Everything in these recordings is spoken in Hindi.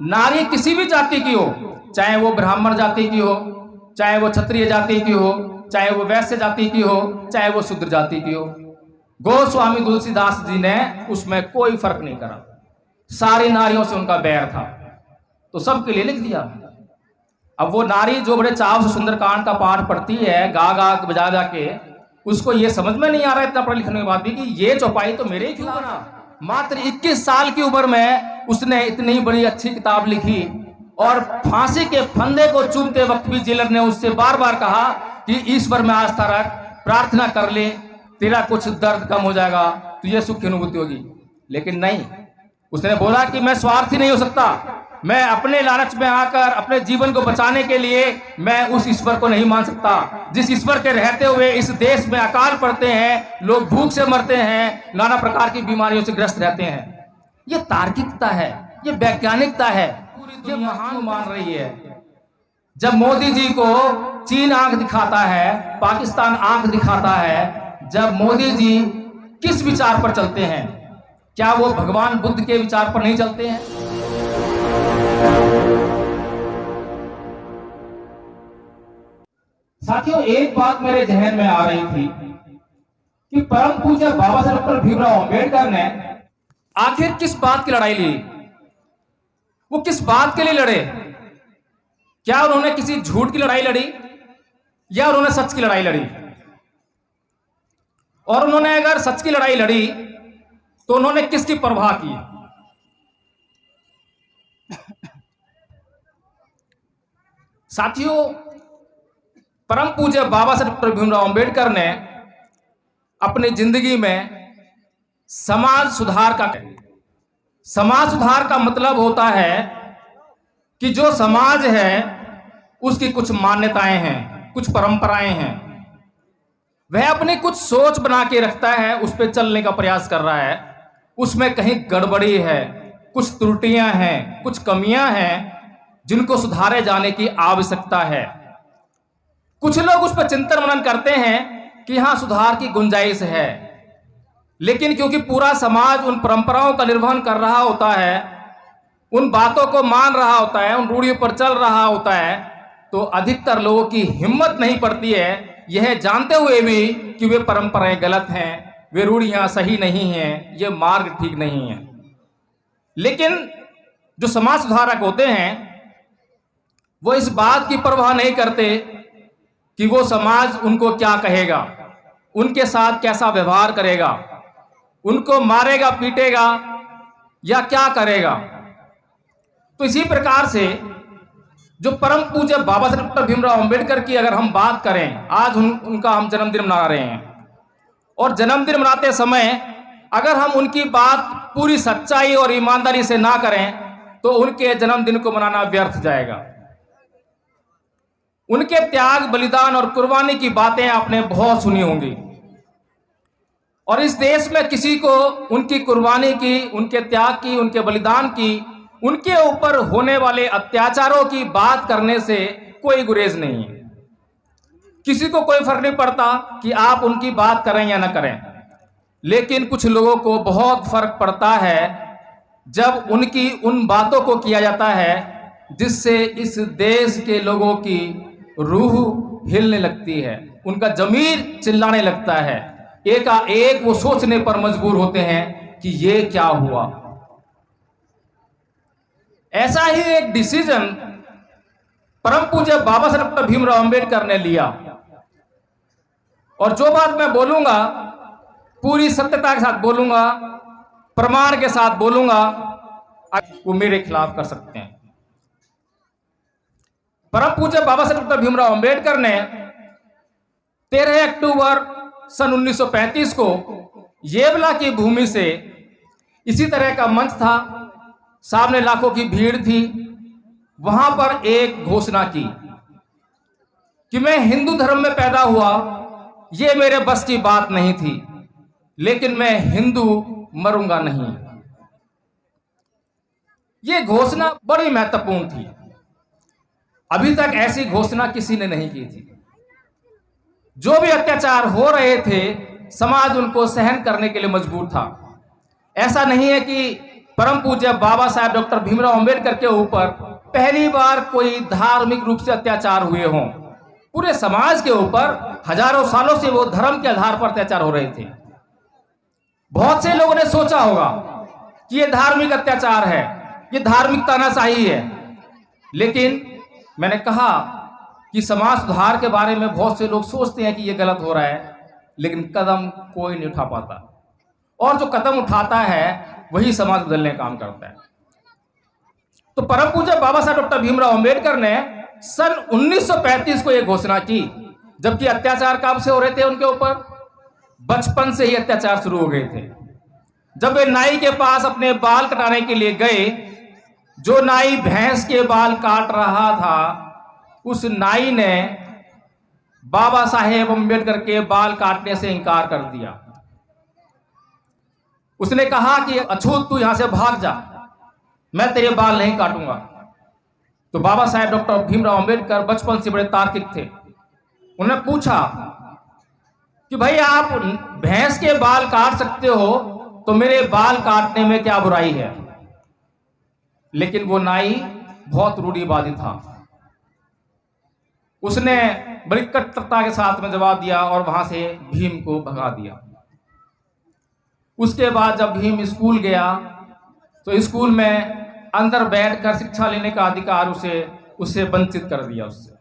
नारी किसी भी जाति की हो, चाहे वो ब्राह्मण जाति की हो, चाहे वो क्षत्रिय जाति की हो, चाहे वो वैश्य जाति की हो, चाहे वो शूद्र जाति की हो, गोस्वामी तुलसीदास जी ने उसमें कोई फर्क नहीं करा। सारी नारियों से उनका बैर था, तो सबके लिए लिख दिया। अब वो नारी जो बड़े चाव से सुंदरकांड का पाठ पढ़ती है, गा गा बजा बजा के, उसको ये समझ में नहीं आ रहा इतना पढ़े लिखने के बाद भी कि ये चौपाई तो मेरे ही खिलाफ ना। मात्र 21 साल की उम्र में उसने इतनी बड़ी अच्छी किताब लिखी, और फांसी के फंदे को चूमते वक्त भी जेलर ने उससे बार बार कहा कि ईश्वर में आस्था रख, प्रार्थना कर ले, तेरा कुछ दर्द कम हो जाएगा, तुझे सुख की अनुभूति होगी। लेकिन नहीं, उसने बोला कि मैं स्वार्थी नहीं हो सकता, मैं अपने लालच में आकर अपने जीवन को बचाने के लिए मैं उस ईश्वर को नहीं मान सकता जिस ईश्वर के रहते हुए इस देश में अकाल पड़ते हैं, लोग भूख से मरते हैं, नाना प्रकार की बीमारियों से ग्रस्त रहते हैं। ये तार्किकता है, ये वैज्ञानिकता है, ये महान मान रही है। जब मोदी जी को चीन आंख दिखाता है, पाकिस्तान आंख दिखाता है, जब मोदी जी किस विचार पर चलते हैं? क्या वो भगवान बुद्ध के विचार पर नहीं चलते हैं? साथियों, एक बात मेरे जहन में आ रही थी कि परम पूज्य बाबा साहब डॉक्टर भीमराव अंबेडकर ने आखिर किस बात की लड़ाई ली? वो किस बात के लिए लड़े? क्या उन्होंने किसी झूठ की लड़ाई लड़ी या उन्होंने सच की लड़ाई लड़ी? और उन्होंने अगर सच की लड़ाई लड़ी तो उन्होंने किसकी परवाह की? साथियों, परम पूज्य बाबा साहब डॉक्टर भीमराव अंबेडकर ने अपनी जिंदगी में समाज सुधार का मतलब होता है कि जो समाज है उसकी कुछ मान्यताएं हैं, कुछ परंपराएं हैं, वह अपनी कुछ सोच बना के रखता है, उस पर चलने का प्रयास कर रहा है, उसमें कहीं गड़बड़ी है, कुछ त्रुटियां हैं, कुछ कमियां हैं जिनको सुधारे जाने की आवश्यकता है। कुछ लोग उस पर चिंतन मनन करते हैं कि हां सुधार की गुंजाइश है, लेकिन क्योंकि पूरा समाज उन परंपराओं का निर्वहन कर रहा होता है, उन बातों को मान रहा होता है, उन रूढ़ियों पर चल रहा होता है, तो अधिकतर लोगों की हिम्मत नहीं पड़ती है, यह जानते हुए भी कि वे परंपराएं गलत हैं, वे रूढ़ियां सही नहीं हैं, ये मार्ग ठीक नहीं है। लेकिन जो समाज सुधारक होते हैं वो इस बात की परवाह नहीं करते कि वो समाज उनको क्या कहेगा, उनके साथ कैसा व्यवहार करेगा, उनको मारेगा पीटेगा या क्या करेगा। तो इसी प्रकार से जो परम पूज्य बाबा साहब डॉक्टर भीमराव अंबेडकर की अगर हम बात करें, आज उनका हम जन्मदिन मना रहे हैं, और जन्मदिन मनाते समय अगर हम उनकी बात पूरी सच्चाई और ईमानदारी से ना करें तो उनके जन्मदिन को मनाना व्यर्थ जाएगा। उनके त्याग, बलिदान और कुर्बानी की बातें आपने बहुत सुनी होंगी, और इस देश में किसी को उनकी कुर्बानी की, उनके त्याग की, उनके बलिदान की, उनके ऊपर होने वाले अत्याचारों की बात करने से कोई गुरेज नहीं है। किसी को कोई फर्क नहीं पड़ता कि आप उनकी बात करें या ना करें, लेकिन कुछ लोगों को बहुत फर्क पड़ता है जब उनकी उन बातों को किया जाता है जिससे इस देश के लोगों की रूह हिलने लगती है, उनका जमीर चिल्लाने लगता है, एकाएक वो सोचने पर मजबूर होते हैं कि ये क्या हुआ। ऐसा ही एक डिसीजन परम पूज्य बाबा साहब डॉक्टर भीमराव अंबेडकर ने लिया, और जो बात मैं बोलूंगा पूरी सत्यता के साथ बोलूंगा, प्रमाण के साथ बोलूंगा, वो मेरे खिलाफ कर सकते हैं। परम पूज्य बाबा साहब डॉक्टर भीमराव अंबेडकर ने 13 अक्टूबर सन 1935 को येवला की भूमि से, इसी तरह का मंच था, सामने लाखों की भीड़ थी, वहां पर एक घोषणा की कि मैं हिंदू धर्म में पैदा हुआ, ये मेरे बस की बात नहीं थी, लेकिन मैं हिंदू मरूंगा नहीं। ये घोषणा बड़ी महत्वपूर्ण थी, अभी तक ऐसी घोषणा किसी ने नहीं की थी। जो भी अत्याचार हो रहे थे समाज उनको सहन करने के लिए मजबूर था। ऐसा नहीं है कि परम पूज्य बाबा साहेब डॉक्टर भीमराव अंबेडकर के ऊपर पहली बार कोई धार्मिक रूप से अत्याचार हुए हों। पूरे समाज के ऊपर हजारों सालों से वो धर्म के आधार पर अत्याचार हो रहे थे। बहुत से लोगों ने सोचा होगा कि ये धार्मिक अत्याचार है, ये धार्मिक तानाशाही है, लेकिन मैंने कहा कि समाज सुधार के बारे में बहुत से लोग सोचते हैं कि ये गलत हो रहा है, लेकिन कदम कोई नहीं उठा पाता, और जो कदम उठाता है वही समाज बदलने का काम करता है। तो परम पूज्य बाबा साहब डॉक्टर भीमराव अंबेडकर ने सन 1935 को यह घोषणा की, जबकि अत्याचार कब से हो रहे थे उनके ऊपर? बचपन से ही अत्याचार शुरू हो गए थे। जब वे नाई के पास अपने बाल कटाने के लिए गए, जो नाई भैंस के बाल काट रहा था, उस नाई ने बाबा साहेब अंबेडकर के बाल काटने से इनकार कर दिया। उसने कहा कि अछूत तू यहां से भाग जा, मैं तेरे बाल नहीं काटूंगा। तो बाबा साहेब डॉक्टर भीमराव अंबेडकर बचपन से बड़े तार्किक थे। उन्होंने पूछा कि भाई आप भैंस के बाल काट सकते हो तो मेरे बाल काटने में क्या बुराई है? लेकिन वो नाई बहुत रूढ़िवादी था। उसने बड़ी कट्टरता के साथ में जवाब दिया और वहां से भीम को भगा दिया। उसके बाद जब भीम स्कूल गया तो स्कूल में अंदर बैठकर शिक्षा लेने का अधिकार उसे वंचित कर दिया। उससे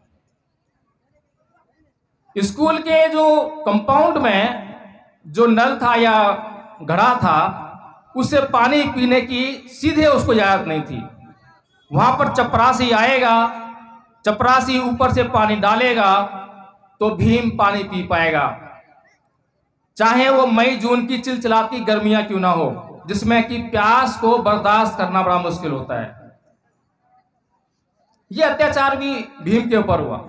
स्कूल के जो कंपाउंड में जो नल था या घड़ा था, उससे पानी पीने की सीधे उसको इजाजत नहीं थी। वहां पर चपरासी आएगा, चपरासी ऊपर से पानी डालेगा तो भीम पानी पी पाएगा, चाहे वो मई जून की चिलचिलाती गर्मियां क्यों ना हो, जिसमें कि प्यास को बर्दाश्त करना बड़ा मुश्किल होता है। यह अत्याचार भी भीम के ऊपर हुआ।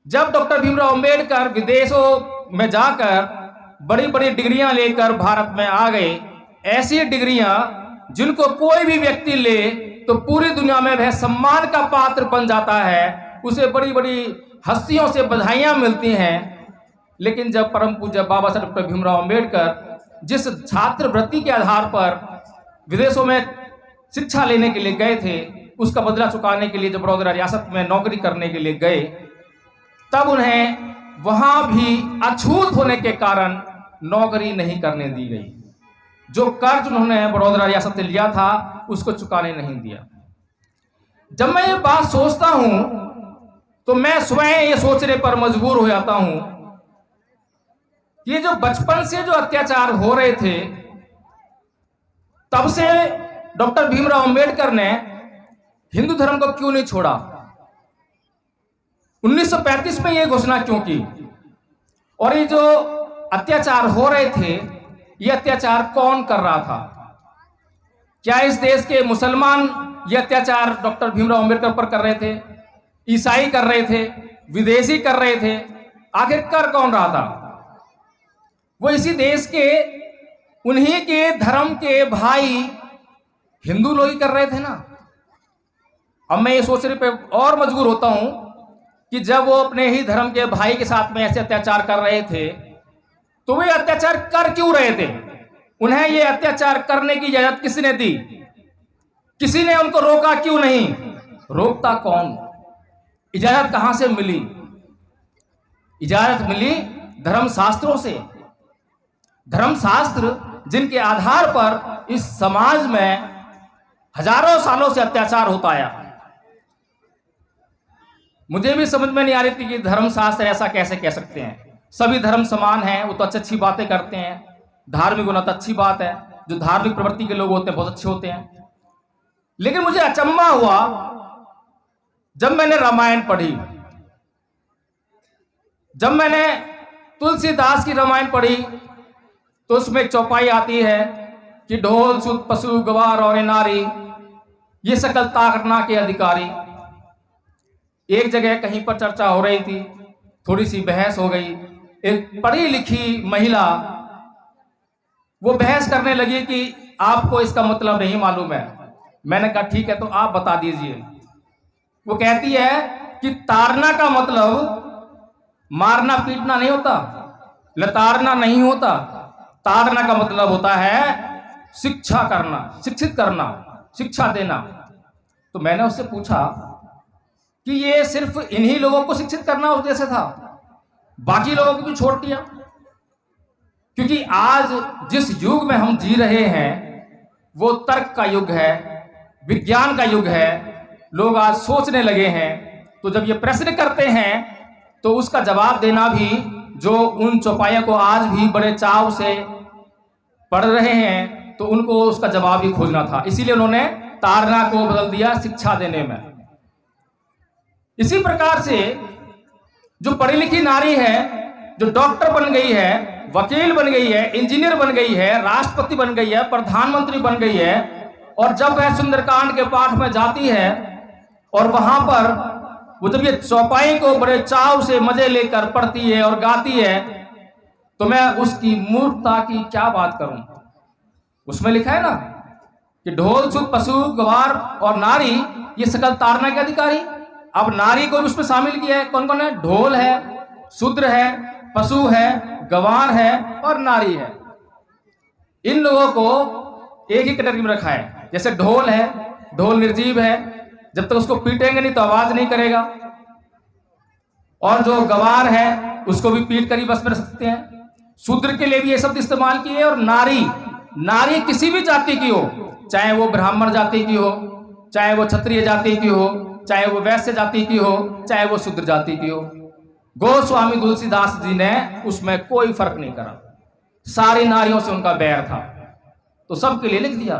जब डॉक्टर भीमराव अंबेडकर विदेशों में जाकर बड़ी बड़ी डिग्रियां लेकर भारत में आ गए, ऐसी डिग्रियां जिनको कोई भी व्यक्ति ले तो पूरी दुनिया में वह सम्मान का पात्र बन जाता है, उसे बड़ी बड़ी हस्तियों से बधाइयां मिलती हैं। लेकिन जब परम पूज्य बाबा साहब डॉक्टर भीमराव अंबेडकर जिस छात्रवृत्ति के आधार पर विदेशों में शिक्षा लेने के लिए गए थे, उसका बदला चुकाने के लिए जब बड़ौदा रियासत में नौकरी करने के लिए गए, तब उन्हें वहां भी अछूत होने के कारण नौकरी नहीं करने दी गई। जो कर्ज उन्होंने बड़ौदा रियासत से लिया था उसको चुकाने नहीं दिया। जब मैं ये बात सोचता हूं तो मैं स्वयं ये सोचने पर मजबूर हो जाता हूं, ये जो बचपन से जो अत्याचार हो रहे थे, तब से डॉक्टर भीमराव अंबेडकर ने हिंदू धर्म को क्यों नहीं छोड़ा? 1935 में यह घोषणा क्यों की? और ये जो अत्याचार हो रहे थे, ये अत्याचार कौन कर रहा था? क्या इस देश के मुसलमान ये अत्याचार डॉक्टर भीमराव अंबेडकर पर कर रहे थे? ईसाई कर रहे थे? विदेशी कर रहे थे? आखिर कर कौन रहा था? वो इसी देश के उन्हीं के धर्म के भाई हिंदू लोग ही कर रहे थे ना। अब मैं ये सोचने पे और मजबूर होता हूं कि जब वो अपने ही धर्म के भाई के साथ में ऐसे अत्याचार कर रहे थे, तो वे अत्याचार कर क्यों रहे थे? उन्हें ये अत्याचार करने की इजाजत किसने दी? किसी ने उनको रोका क्यों नहीं? रोकता कौन? इजाजत कहां से मिली? इजाजत मिली धर्मशास्त्रों से। धर्मशास्त्र जिनके आधार पर इस समाज में हजारों सालों से अत्याचार होता आया। मुझे भी समझ में नहीं आ रही थी कि धर्मशास्त्र ऐसा कैसे कह सकते हैं। सभी धर्म समान हैं, वो तो अच्छी अच्छी बातें करते हैं, धार्मिक होना तो अच्छी बात है, जो धार्मिक प्रवृत्ति के लोग होते हैं बहुत अच्छे होते हैं। लेकिन मुझे अचंभा हुआ जब मैंने रामायण पढ़ी, जब मैंने तुलसीदास की रामायण पढ़ी, तो उसमें चौपाई आती है कि ढोल सुत पशु गवार और नारी, ये सकल ताकना के अधिकारी। एक जगह कहीं पर चर्चा हो रही थी, थोड़ी सी बहस हो गई। एक पढ़ी लिखी महिला वो बहस करने लगी कि आपको इसका मतलब नहीं मालूम है। मैंने कहा ठीक है, तो आप बता दीजिए। वो कहती है कि तारना का मतलब मारना पीटना नहीं होता, लताड़ना नहीं होता। ताड़ना का मतलब होता है शिक्षा करना, शिक्षित करना, शिक्षा देना। तो मैंने उससे पूछा कि ये सिर्फ इन्हीं लोगों को शिक्षित करना उद्देश्य था, बाकी लोगों को भी छोड़ दिया? क्योंकि आज जिस युग में हम जी रहे हैं वो तर्क का युग है, विज्ञान का युग है, लोग आज सोचने लगे हैं। तो जब ये प्रश्न करते हैं तो उसका जवाब देना भी, जो उन चौपाइयों को आज भी बड़े चाव से पढ़ रहे हैं, तो उनको उसका जवाब ही खोजना था। इसीलिए उन्होंने ताड़ना को बदल दिया शिक्षा देने में। इसी प्रकार से जो पढ़ी लिखी नारी है, जो डॉक्टर बन गई है, वकील बन गई है, इंजीनियर बन गई है, राष्ट्रपति बन गई है, प्रधानमंत्री बन गई है, और जब वह सुंदरकांड के पाठ में जाती है और वहां पर वो जब ये चौपाई को बड़े चाव से मजे लेकर पढ़ती है और गाती है, तो मैं उसकी मूर्खता की क्या बात करूं। उसमें लिखा है ना कि ढोल छुप पशु गवार और नारी ये सकल ताड़ना के अधिकारी। अब नारी को भी उसमें शामिल किया है। कौन कौन है? ढोल है, शूद्र है, पशु है, गवार है और नारी है। इन लोगों को एक ही कैटेगरी में रखा है। जैसे ढोल है, ढोल निर्जीव है, जब तक उसको पीटेंगे नहीं तो आवाज नहीं करेगा। और जो गवार है उसको भी पीट कर ही बस में रख सकते हैं। शूद्र के लिए भी ये शब्द इस्तेमाल किए। और नारी, नारी किसी भी जाति की हो, चाहे वो ब्राह्मण जाति की हो, चाहे वो क्षत्रिय जाति की हो, चाहे वो वैश्य जाति की हो, चाहे वो शूद्र जाति की हो। गोस्वामी तुलसीदास जी ने उसमें कोई फर्क नहीं करा। सारी नारियों से उनका बैर था, तो सबके लिए लिख दिया।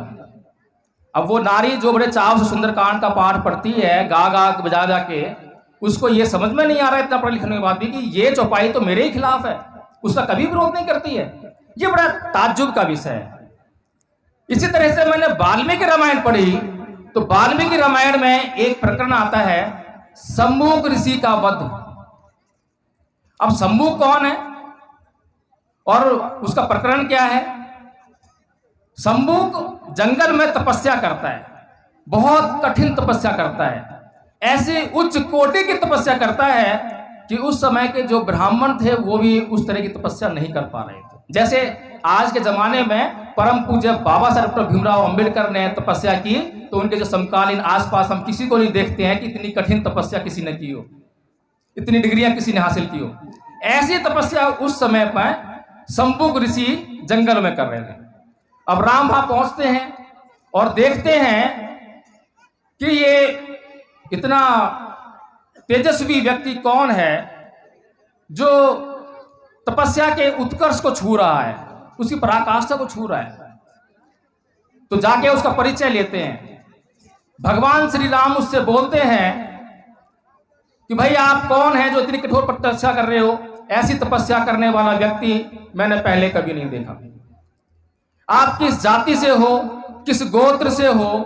अब वो नारी जो बड़े चाव से सुंदरकांड का पाठ पढ़ती है, गा गा बजा जा के, उसको ये समझ में नहीं आ रहा है इतना पढ़े लिखने के बाद भी कि ये चौपाई तो मेरे ही खिलाफ है, उसका कभी विरोध नहीं करती है। ये बड़ा ताज्जुब का विषय है। इसी तरह से मैंने वाल्मीकि रामायण पढ़ी, तो वाल्मीकि रामायण में एक प्रकरण आता है शंबुक ऋषि का वध। अब शंबुक कौन है और उसका प्रकरण क्या है? शंबुक जंगल में तपस्या करता है, बहुत कठिन तपस्या करता है, ऐसे उच्च कोटि की तपस्या करता है कि उस समय के जो ब्राह्मण थे वो भी उस तरह की तपस्या नहीं कर पा रहे थे। जैसे आज के जमाने में परम पूज्य बाबा साहब डॉक्टर भीमराव अंबेडकर ने तपस्या की, तो उनके जो समकालीन आसपास हम किसी को नहीं देखते हैं कि इतनी कठिन तपस्या किसी ने की हो, इतनी डिग्रियां किसी ने हासिल की हो। ऐसी तपस्या उस समय पर शंबुक ऋषि जंगल में कर रहे थे। अब राम वहां पहुंचते हैं और देखते हैं कि ये इतना तेजस्वी व्यक्ति कौन है जो तपस्या के उत्कर्ष को छू रहा है, उसकी पराकाष्ठा को छू रहा है। तो जाके उसका परिचय लेते हैं। भगवान श्री राम उससे बोलते हैं कि भाई आप कौन हैं जो इतनी कठोर तपस्या कर रहे हो? ऐसी तपस्या करने वाला व्यक्ति मैंने पहले कभी नहीं देखा। आप किस जाति से हो, किस गोत्र से हो,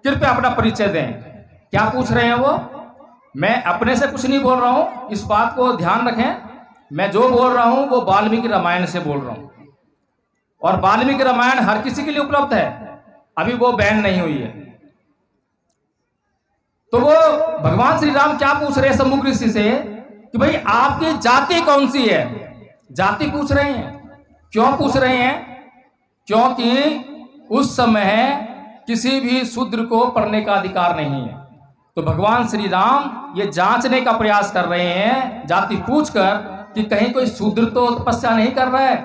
कृपया अपना परिचय दें। क्या पूछ रहे हैं वो? मैं अपने से कुछ नहीं बोल रहा हूं, इस बात को ध्यान रखें। मैं जो बोल रहा हूं वो वाल्मीकि रामायण से बोल रहा हूं, और वाल्मीकि रामायण हर किसी के लिए उपलब्ध है, अभी वो बैन नहीं हुई है। तो वो भगवान श्री राम क्या पूछ रहे हैं शंबुक ऋषि से कि भाई आपकी जाति कौन सी है? जाति पूछ रहे हैं। क्यों पूछ रहे हैं? क्योंकि उस समय किसी भी शूद्र को पढ़ने का अधिकार नहीं है। तो भगवान श्री राम ये जांचने का प्रयास कर रहे हैं जाति पूछकर कि कहीं कोई शूद्र तो तपस्या नहीं कर रहा है।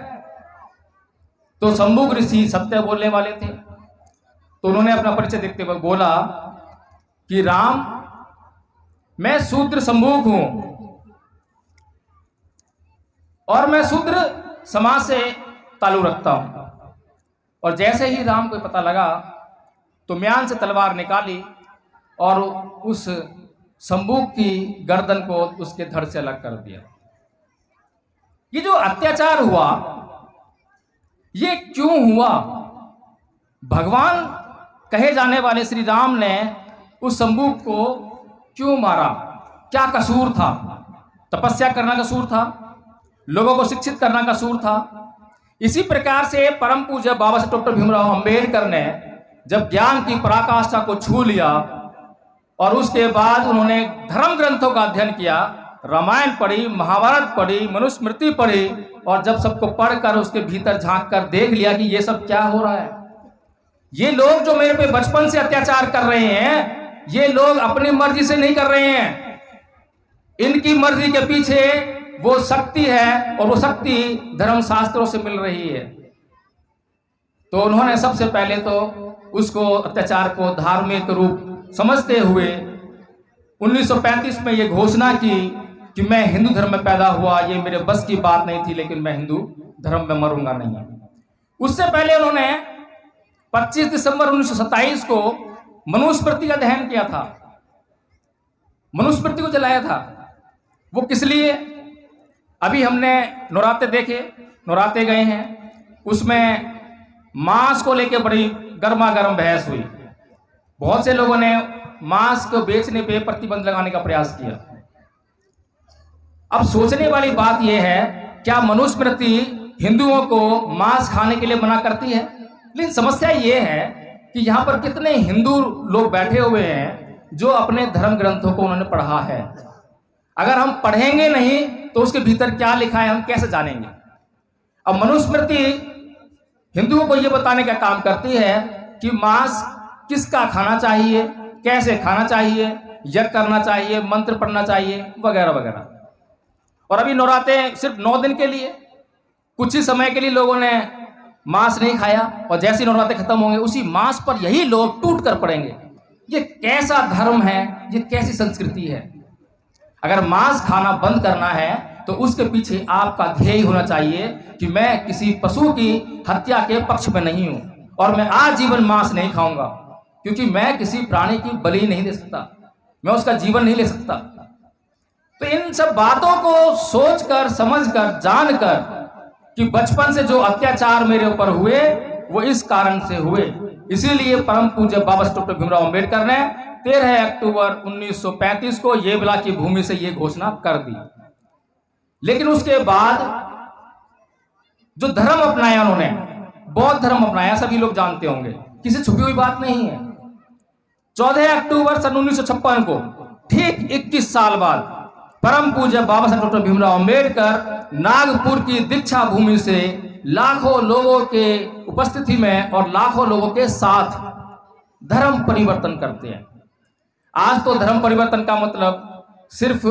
तो शंबुक ऋषि सत्य बोलने वाले थे, तो उन्होंने अपना परिचय देते हुए बोला कि राम, मैं शूद्र शंबुक हूं और मैं शूद्र समाज से ताल्लुक रखता हूं। और जैसे ही राम को पता लगा तो म्यान से तलवार निकाली और उस शंबुक की गर्दन को उसके धड़ से अलग कर दिया। ये जो अत्याचार हुआ ये क्यों हुआ? भगवान कहे जाने वाले श्री राम ने उस शंबुक को क्यों मारा? क्या कसूर था? तपस्या करना कसूर था? लोगों को शिक्षित करना कसूर था? इसी प्रकार से परम पूज्य बाबा साहब डॉक्टर भीमराव अंबेडकर ने जब ज्ञान की पराकाष्ठा को छू लिया और उसके बाद उन्होंने धर्म ग्रंथों का अध्ययन किया, रामायण पढ़ी, महाभारत पढ़ी, मनुस्मृति पढ़ी, और जब सबको पढ़कर उसके भीतर झांक कर देख लिया कि ये सब क्या हो रहा है, ये लोग जो मेरे पे बचपन से अत्याचार कर रहे हैं, ये लोग अपनी मर्जी से नहीं कर रहे हैं, इनकी मर्जी के पीछे वो शक्ति है और वो शक्ति धर्मशास्त्रों से मिल रही है। तो उन्होंने सबसे पहले तो उसको अत्याचार को धार्मिक रूप समझते हुए 1935 में ये घोषणा की कि मैं हिंदू धर्म में पैदा हुआ, ये मेरे बस की बात नहीं थी, लेकिन मैं हिंदू धर्म में मरूंगा नहीं। उससे पहले उन्होंने 25 दिसंबर 1927 को मनुस्मृति का दहन किया था, मनुस्मृति को जलाया था। वो किस लिए? अभी हमने नौराते देखे, नौराते गए हैं, उसमें मांस को लेकर बड़ी गर्मा गर्म बहस हुई। बहुत से लोगों ने मांस को बेचने पे प्रतिबंध लगाने का प्रयास किया। अब सोचने वाली बात यह है, क्या मनुस्मृति हिंदुओं को मांस खाने के लिए मना करती है? लेकिन समस्या यह है कि यहाँ पर कितने हिंदू लोग बैठे हुए हैं जो अपने धर्म ग्रंथों को उन्होंने पढ़ा है। अगर हम पढ़ेंगे नहीं तो उसके भीतर क्या लिखा है हम कैसे जानेंगे? अब मनुस्मृति हिंदुओं को यह बताने का काम करती है कि मांस किसका खाना चाहिए, कैसे खाना चाहिए, यज्ञ करना चाहिए, मंत्र पढ़ना चाहिए, वगैरह वगैरह। और अभी नौराते सिर्फ 9 दिन के लिए, कुछ ही समय के लिए लोगों ने मांस नहीं खाया और जैसे ही नौराते खत्म होंगे उसी मांस पर यही लोग टूट कर पड़ेंगे। ये कैसा धर्म है, ये कैसी संस्कृति है? अगर मांस खाना बंद करना है तो उसके पीछे आपका ध्येय होना चाहिए कि मैं किसी पशु की हत्या के पक्ष में नहीं हूं और मैं आजीवन मांस नहीं खाऊंगा, क्योंकि मैं किसी प्राणी की बलि नहीं दे सकता, मैं उसका जीवन नहीं ले सकता। तो इन सब बातों को सोचकर, समझकर, जानकर कि बचपन से जो अत्याचार मेरे ऊपर हुए वो इस कारण से हुए, इसीलिए परम पूज्य बाबा साहब डॉक्टर भीमराव अंबेडकर ने 13 अक्टूबर 1935 को येवला की भूमि से यह घोषणा कर दी। लेकिन उसके बाद जो धर्म अपनाया उन्होंने, बौद्ध धर्म अपनाया, सभी लोग जानते होंगे, किसी छुपी हुई बात नहीं है। 14 अक्टूबर सन 1956 को, ठीक 21 साल बाद, परम पूज्य बाबा साहब डॉक्टर भीमराव अंबेडकर नागपुर की दीक्षा भूमि से लाखों लोगों के उपस्थिति में और लाखों लोगों के साथ धर्म परिवर्तन करते हैं। आज तो धर्म परिवर्तन का मतलब सिर्फ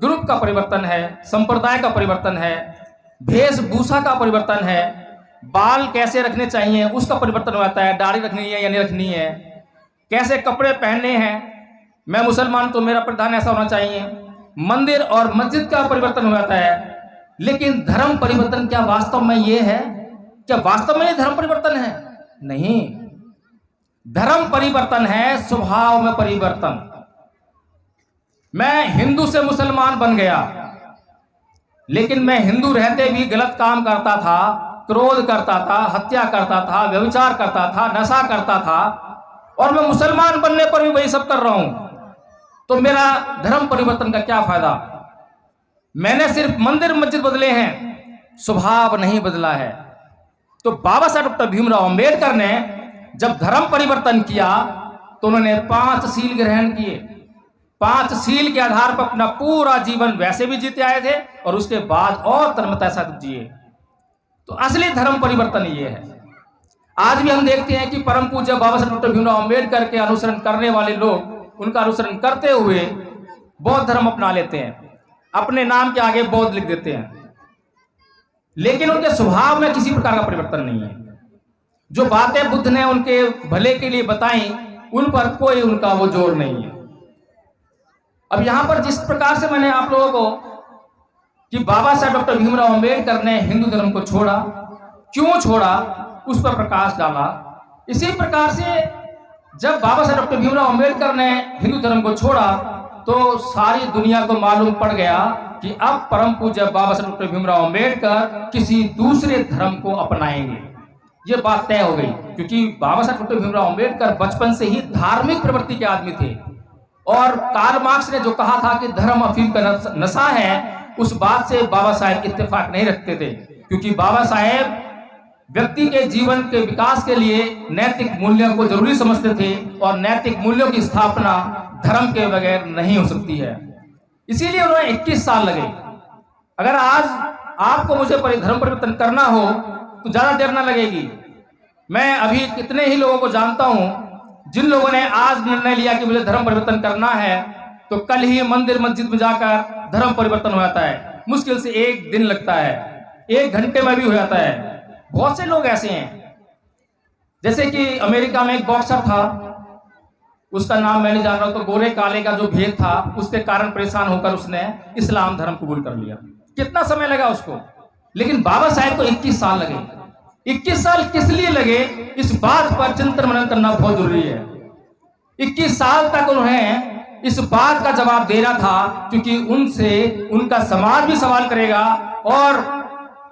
ग्रुप का परिवर्तन है, संप्रदाय का परिवर्तन है, वेशभूषा का परिवर्तन है, बाल कैसे रखने चाहिए उसका परिवर्तन हो जाता है, दाढ़ी रखनी है या नहीं रखनी है, कैसे कपड़े पहनने हैं, मैं मुसलमान तो मेरा परिधान ऐसा होना चाहिए, मंदिर और मस्जिद का परिवर्तन हो जाता है। लेकिन धर्म परिवर्तन क्या वास्तव में ये है? क्या वास्तव में ये धर्म परिवर्तन है? नहीं, धर्म परिवर्तन है स्वभाव में परिवर्तन। मैं हिंदू से मुसलमान बन गया, लेकिन मैं हिंदू रहते भी गलत काम करता था, क्रोध करता था, हत्या करता था, व्यभिचार करता था, नशा करता था, और मैं मुसलमान बनने पर भी वही सब कर रहा हूं। तो मेरा धर्म परिवर्तन का क्या फायदा? मैंने सिर्फ मंदिर मस्जिद बदले हैं, स्वभाव नहीं बदला है। तो बाबा साहब डॉक्टर भीमराव अंबेडकर ने जब धर्म परिवर्तन किया तो उन्होंने 5 शील ग्रहण किए। 5 शील के आधार पर अपना पूरा जीवन वैसे भी जीते आए थे और उसके बाद और धर्मता साथ जिए। तो असली धर्म परिवर्तन ये है। आज भी हम देखते हैं कि परम पूज्य बाबा साहब डॉक्टर भीमराव अंबेडकर के अनुसरण करने वाले लोग उनका अनुसरण करते हुए बौद्ध धर्म अपना लेते हैं, अपने नाम के आगे बौद्ध लिख देते हैं, लेकिन उनके स्वभाव में किसी प्रकार का परिवर्तन नहीं है। जो बातें बुद्ध ने उनके भले के लिए बताई उन पर कोई उनका वो जोर नहीं है। अब यहां पर जिस प्रकार से मैंने आप लोगों को कि बाबा साहब डॉक्टर भीमराव अंबेडकर ने हिंदू धर्म को छोड़ा, क्यों छोड़ा, उस पर प्रकाश डाला, इसी प्रकार से जब बाबा साहब डॉक्टर भीमराव अंबेडकर ने हिंदू धर्म को छोड़ा तो सारी दुनिया को मालूम पड़ गया कि अब परम पूज्य बाबा साहब डॉक्टर भीमराव अंबेडकर किसी दूसरे धर्म को अपनाएंगे। ये बात तय हो गई, क्योंकि बाबा साहब डॉक्टर भीमराव अंबेडकर बचपन से ही धार्मिक प्रवृत्ति के आदमी थे। और कार्ल मार्क्स ने जो कहा था कि धर्म अफीम का नशा है, उस बात से बाबा साहेब इत्तेफाक नहीं रखते थे, क्योंकि बाबा साहेब व्यक्ति के जीवन के विकास के लिए नैतिक मूल्यों को जरूरी समझते थे और नैतिक मूल्यों की स्थापना धर्म के बगैर नहीं हो सकती है। इसीलिए उन्हें 21 साल लगे। अगर आज आपको मुझे धर्म परिवर्तन करना हो तो ज्यादा देर ना लगेगी। मैं अभी कितने ही लोगों को जानता हूं जिन लोगों ने आज निर्णय लिया कि मुझे धर्म परिवर्तन करना है, तो कल ही मंदिर मस्जिद में जाकर धर्म परिवर्तन हो जाता है। मुश्किल से 1 दिन लगता है, 1 घंटे में भी हो जाता है। बहुत से लोग ऐसे हैं। जैसे कि अमेरिका में एक बॉक्सर था, उसका नाम मैं नहीं जान रहा हूं, तो गोरे काले का जो भेद था उसके कारण परेशान होकर उसने इस्लाम धर्म कबूल कर लिया। कितना समय लगा उसको, लेकिन बाबा साहेब को 21 साल लगे। 21 साल किस लिए लगे, इस बात पर चिंतन मनन करना बहुत जरूरी है। 21 साल तक उन्हें इस बात का जवाब देना था, क्योंकि उनसे उनका समाज भी सवाल करेगा और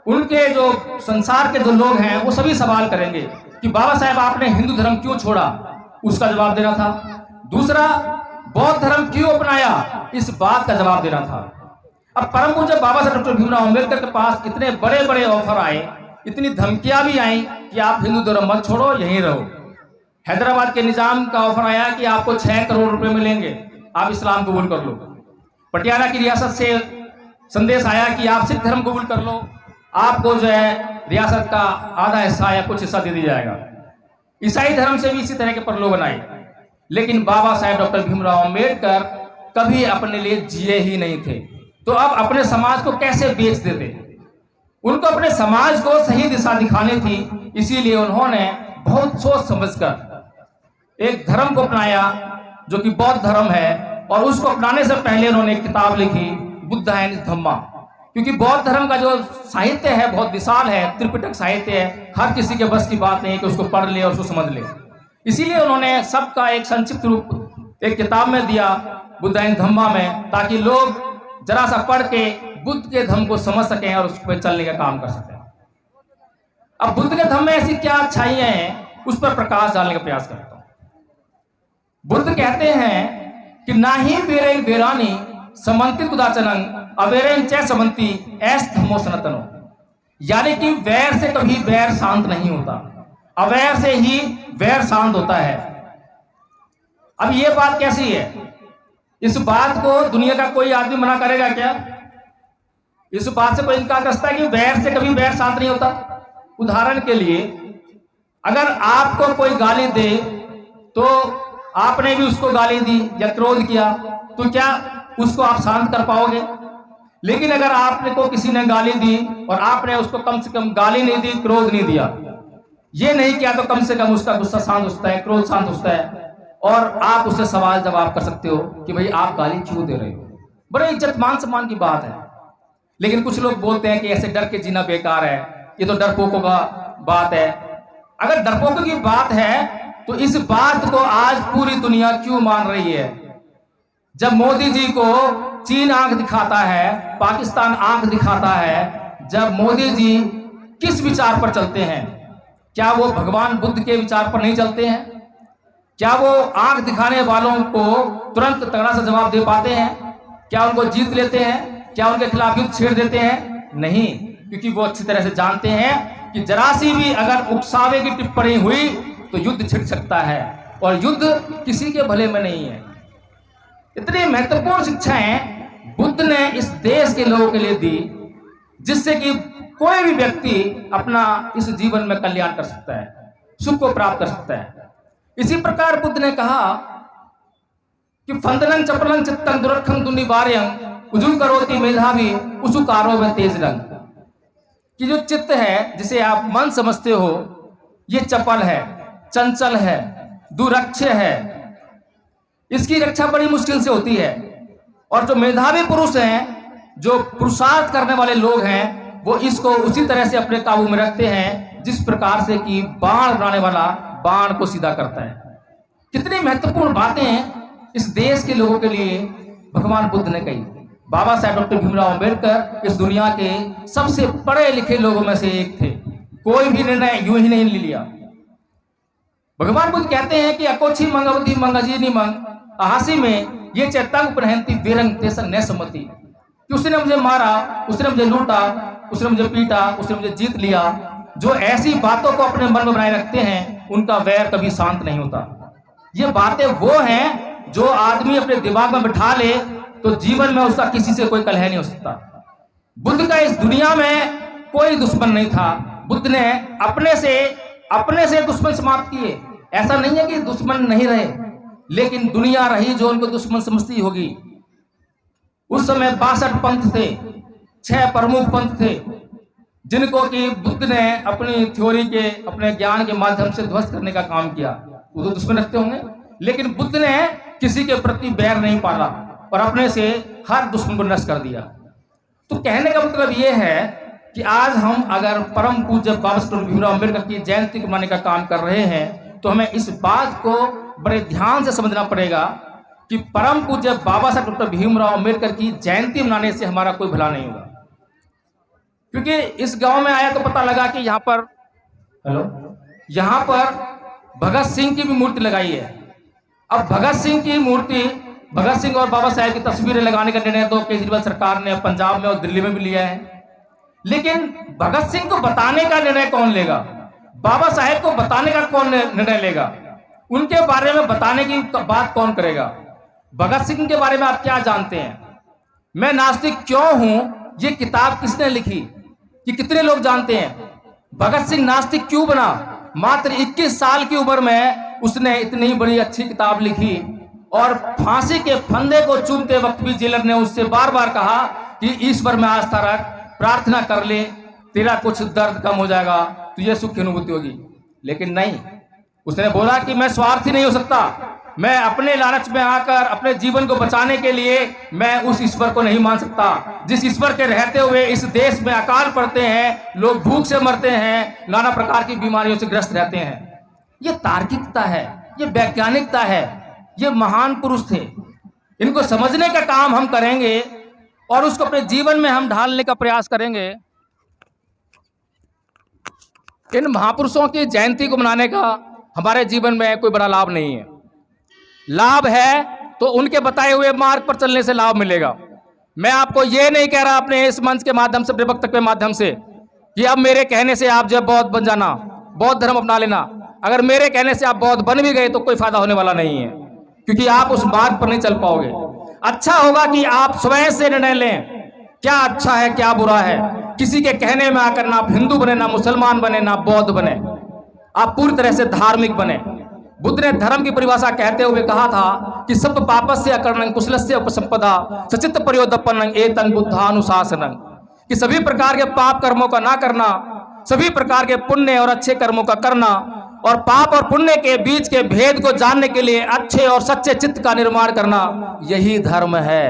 उनके जो संसार के जो लोग हैं वो सभी सवाल करेंगे कि बाबा साहेब आपने हिंदू धर्म क्यों छोड़ा, उसका जवाब देना था। दूसरा, बौद्ध धर्म क्यों अपनाया, इस बात का जवाब देना था। अब परम पूज्य बाबा साहेब डॉक्टर भीमराव अम्बेडकर के पास इतने बड़े बड़े ऑफर आए, इतनी धमकियां भी आई कि आप हिंदू धर्म मत छोड़ो, यहीं रहो। हैदराबाद के निजाम का ऑफर आया कि आपको 6 करोड़ रुपए मिलेंगे, आप इस्लाम कबूल कर लो। पटियाला की रियासत से संदेश आया कि आप सिख धर्म कबूल कर लो, आपको जो है रियासत का आधा हिस्सा या कुछ हिस्सा दे दिया जाएगा। ईसाई धर्म से भी इसी तरह के प्रलोभन आए, लेकिन बाबा साहेब डॉक्टर भीमराव अम्बेडकर कभी अपने लिए जिए ही नहीं थे। तो अब अपने समाज को कैसे बेच देते, उनको अपने समाज को सही दिशा दिखानी थी। इसीलिए उन्होंने बहुत सोच समझकर एक धर्म को अपनाया जो कि बौद्ध धर्म है, और उसको अपनाने से पहले उन्होंने एक किताब लिखी, बुद्ध एंड धम्मा। क्योंकि बौद्ध धर्म का जो साहित्य है बहुत विशाल है, त्रिपिटक साहित्य है, हर किसी के बस की बात नहीं है कि उसको पढ़ ले और उसको समझ ले। इसीलिए उन्होंने सबका एक संक्षिप्त रूप एक किताब में दिया, बुद्ध एंड धम्मा में, ताकि लोग जरा सा पढ़ के बुद्ध के धम्म को समझ सकें और उस पर चलने का काम कर सकें। अब बुद्ध के धम्म में ऐसी क्या अच्छाइयां हैं, उस पर प्रकाश डालने का प्रयास करता हूं। बुद्ध कहते हैं कि ना ही वेरेन वेरानी समन्तित कुदाचनंग अवेरेन च समन्ति ऐस धम्मो सनातनो, यानी कि वैर से कभी वैर शांत नहीं होता, अवैर से ही वैर शांत होता है। अब ये बात कैसी है, इस बात को दुनिया का कोई आदमी मना करेगा क्या? इस बात से कोई इनकार करता है कि वैर से कभी वैर शांत नहीं होता? उदाहरण के लिए, अगर आपको कोई गाली दे तो आपने भी उसको गाली दी या क्रोध किया, तो क्या उसको आप शांत कर पाओगे? लेकिन अगर आपने को किसी ने गाली दी और आपने उसको कम से कम गाली नहीं दी, क्रोध नहीं दिया, ये नहीं किया, तो कम से कम उसका गुस्सा शांत होता है, क्रोध शांत होता है, और आप उससे सवाल जवाब कर सकते हो कि भाई आप गाली क्यों दे रहे हो। बड़े इज्जत मान सम्मान की बात है। लेकिन कुछ लोग बोलते हैं कि ऐसे डर के जीना बेकार है, ये तो डरपोकों का बात है। अगर डरपोकों की बात है तो इस बात को आज पूरी दुनिया क्यों मान रही है? जब मोदी जी को चीन आंख दिखाता है, पाकिस्तान आंख दिखाता है, जब मोदी जी किस विचार पर चलते हैं? क्या वो भगवान बुद्ध के विचार पर नहीं चलते हैं? क्या वो आंख दिखाने वालों को तुरंत तगड़ा सा जवाब दे पाते हैं? क्या उनको जीत लेते हैं? क्या उनके खिलाफ युद्ध छेड़ देते हैं? नहीं, क्योंकि वो अच्छी तरह से जानते हैं कि जरा सी भी अगर उकसावे की टिप्पणी हुई तो युद्ध छिड़ सकता है, और युद्ध किसी के भले में नहीं है। इतनी महत्वपूर्ण शिक्षाएं बुद्ध ने इस देश के लोगों के लिए दी, जिससे कि कोई भी व्यक्ति अपना इस जीवन में कल्याण कर सकता है, सुख को प्राप्त कर सकता है। इसी प्रकार बुद्ध ने कहा कि फंदनं चपलं चित्तं दुरखं दुनिवार्यं उजुम करोति मेधावी उसुकारो में तेज रंग, कि जो चित्त है जिसे आप मन समझते हो, ये चपल है, चंचल है, दुरक्ष है, इसकी रक्षा बड़ी मुश्किल से होती है। और जो मेधावी पुरुष हैं, जो पुरुषार्थ करने वाले लोग हैं, वो इसको उसी तरह से अपने काबू में रखते हैं जिस प्रकार से कि बाण बनाने वाला बाण को सीधा करता है। कितनी महत्वपूर्ण बातें इस देश के लोगों के लिए भगवान बुद्ध ने कही। बाबा साहेब डॉक्टर भीमराव अम्बेडकर इस दुनिया के सबसे पढ़े लिखे लोगों में से एक थे। कोई भी निर्णय यूं ही नहीं लिया। भगवान बुद्ध कहते हैं कि अकोछी मंगवती मंगजीनी मंग आहासी में ये चेतंग प्रहंती वीरंग तेसन न सम्मति, कि उसने मुझे मारा, उसने मुझे लूटा, उसने मुझे पीटा, उसने मुझे जीत लिया। जो ऐसी बातों को अपने मन में बनाए रखते हैं, उनका वैर कभी शांत नहीं होता। ये बातें वो हैं जो आदमी अपने दिमाग में बिठा ले तो जीवन में उसका किसी से कोई कलह नहीं हो सकता। बुद्ध का इस दुनिया में कोई दुश्मन नहीं था। बुद्ध ने अपने से अपने से दुश्मन समाप्त किए। ऐसा नहीं है कि दुश्मन नहीं रहे, लेकिन दुनिया रही जो उनको दुश्मन समझती होगी। उस समय 62 पंथ थे, 6 प्रमुख पंथ थे, जिनको कि बुद्ध ने अपनी थ्योरी के, अपने ज्ञान के माध्यम से ध्वस्त करने का काम किया। वो तो दुश्मन रखते होंगे, लेकिन बुद्ध ने किसी के प्रति बैर नहीं पाला और अपने से हर दुश्मन को नष्ट कर दिया। तो कहने का मतलब ये है कि आज हम अगर परम पूज्य बाबा साहब भीमराव अम्बेडकर की जयंती मनाने का काम कर रहे हैं, तो हमें इस बात को बड़े ध्यान से समझना पड़ेगा कि परम पूज्य बाबा साहब डॉक्टर भीमराव अम्बेडकर की जयंती मनाने से हमारा कोई भला नहीं होगा। क्योंकि इस गांव में आया तो पता लगा कि यहाँ पर भगत सिंह की भी मूर्ति लगाई है। अब भगत सिंह की मूर्ति, भगत सिंह और बाबा साहेब की तस्वीरें लगाने का निर्णय तो केजरीवाल सरकार ने पंजाब में और दिल्ली में भी लिया है, लेकिन भगत सिंह को बताने का निर्णय कौन लेगा? बाबा साहेब को बताने का कौन निर्णय लेगा? उनके बारे में बताने की बात कौन करेगा? भगत सिंह के बारे में आप क्या जानते हैं? मैं नास्तिक क्यों हूं, ये किताब किसने लिखी, ये कितने लोग जानते हैं? भगत सिंह नास्तिक क्यों बना? मात्र 21 साल की उम्र में उसने इतनी बड़ी अच्छी किताब लिखी और फांसी के फंदे को चूमते वक्त भी जेलर ने उससे बार बार कहा कि ईश्वर में आस्था रख, प्रार्थना कर ले, तेरा कुछ दर्द कम हो जाएगा, तुझे सुख की अनुभूति होगी। लेकिन नहीं, उसने बोला कि मैं स्वार्थी नहीं हो सकता, मैं अपने लालच में आकर अपने जीवन को बचाने के लिए मैं उस ईश्वर को नहीं मान सकता जिस ईश्वर के रहते हुए इस देश में अकाल पड़ते हैं, लोग भूख से मरते हैं, नाना प्रकार की बीमारियों से ग्रस्त रहते हैं। ये तार्किकता है, ये वैज्ञानिकता है, ये महान पुरुष थे। इनको समझने का काम हम करेंगे और उसको अपने जीवन में हम ढालने का प्रयास करेंगे। इन महापुरुषों की जयंती को मनाने का हमारे जीवन में कोई बड़ा लाभ नहीं है। लाभ है तो उनके बताए हुए मार्ग पर चलने से लाभ मिलेगा। मैं आपको ये नहीं कह रहा अपने इस मंच के माध्यम से, अपने वक्तव्य के माध्यम से, कि अब मेरे कहने से आप जब बौद्ध बन जाना, बौद्ध धर्म अपना लेना। अगर मेरे कहने से आप बौद्ध बन भी गए तो कोई फायदा होने वाला नहीं है, क्योंकि आप उस मार्ग पर नहीं चल पाओगे। अच्छा होगा कि आप स्वयं से निर्णय लें क्या अच्छा है क्या बुरा है। किसी के कहने में आकर ना आप हिंदू बने, ना मुसलमान बने, ना बौद्ध बने, आप पूरी तरह से धार्मिक बने। बुद्ध ने धर्म की परिभाषा कहते हुए कहा था कि सब पापस्य अकर्णं कुशलस्य उपसंपदा सचित्त प्रयोदपन्नं एतं बुद्धानुशासनं, कि सभी प्रकार के पाप कर्मों का ना करना, सभी प्रकार के पुण्य और अच्छे कर्मों का करना, और पाप और पुण्य के बीच के भेद को जानने के लिए अच्छे और सच्चे चित्त का निर्माण करना, यही धर्म है।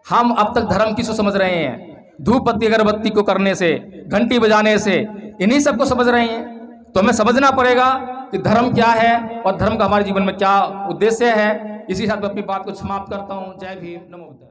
हम अब तक धर्म किसको समझ रहे हैं? धूप बत्ती अगरबत्ती को करने से, घंटी बजाने से, इन्हीं सबको समझ रहे हैं। तो हमें समझना पड़ेगा कि धर्म क्या है और धर्म का हमारे जीवन में क्या उद्देश्य है। इसी साथ मैं अपनी बात को समाप्त करता हूँ। जय भीम, नमो बुद्धाय।